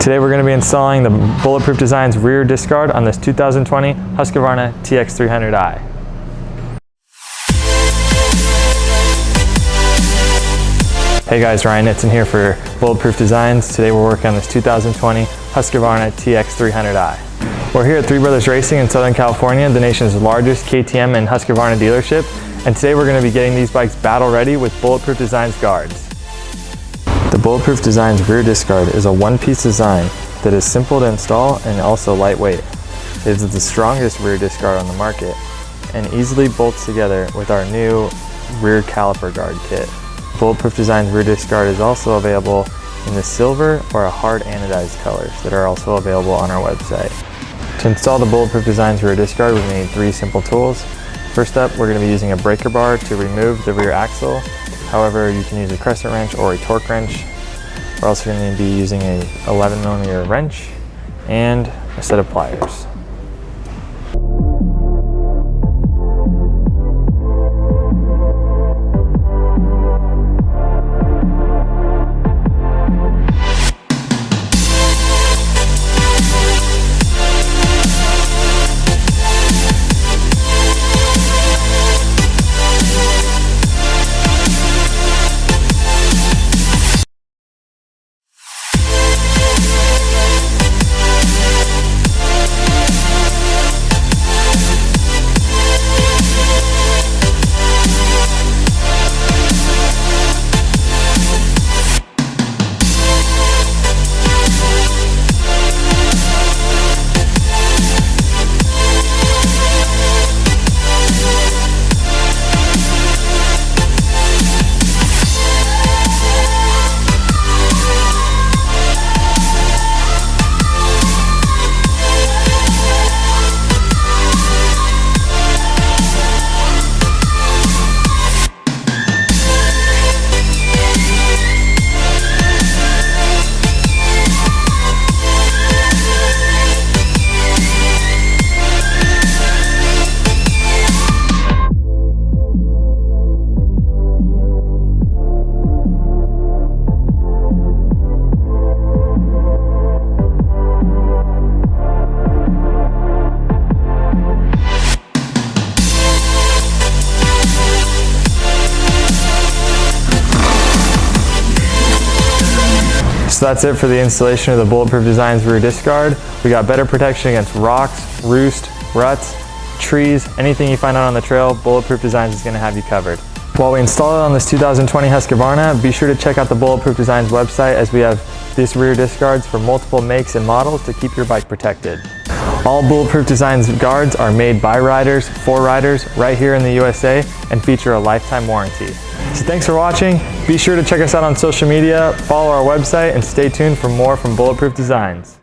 Today we're going to be installing the Bulletproof Designs rear disc guard on this 2020 HUSQVARNA TX300i. Hey guys, Ryan Nitzen here for Bulletproof Designs. Today we're working on this 2020 HUSQVARNA TX300i. We're here at Three Brothers Racing in Southern California, the nation's largest KTM and HUSQVARNA dealership. And today we're going to be getting these bikes battle ready with Bulletproof Designs guards. The Bulletproof Designs rear disc guard is a one-piece design that is simple to install and also lightweight. It is the strongest rear disc guard on the market and easily bolts together with our new rear caliper guard kit. Bulletproof Designs rear disc guard is also available in the silver or a hard anodized colors that are also available on our website. To install the Bulletproof Designs rear disc guard, we need three simple tools. First up, we're going to be using a breaker bar to remove the rear axle. However, you can use a crescent wrench or a torque wrench. We're also going to be using a 11mm wrench and a set of pliers. So that's it for the installation of the Bulletproof Designs rear disc guard. We got better protection against rocks, roost, ruts, trees, anything you find out on the trail, Bulletproof Designs is going to have you covered. While we install it on this 2020 HUSQVARNA, be sure to check out the Bulletproof Designs website as we have these rear disc guards for multiple makes and models to keep your bike protected. All Bulletproof Designs guards are made by riders, for riders, right here in the USA and feature a lifetime warranty. So thanks for watching. Be sure to check us out on social media, follow our website, and stay tuned for more from Bulletproof Designs.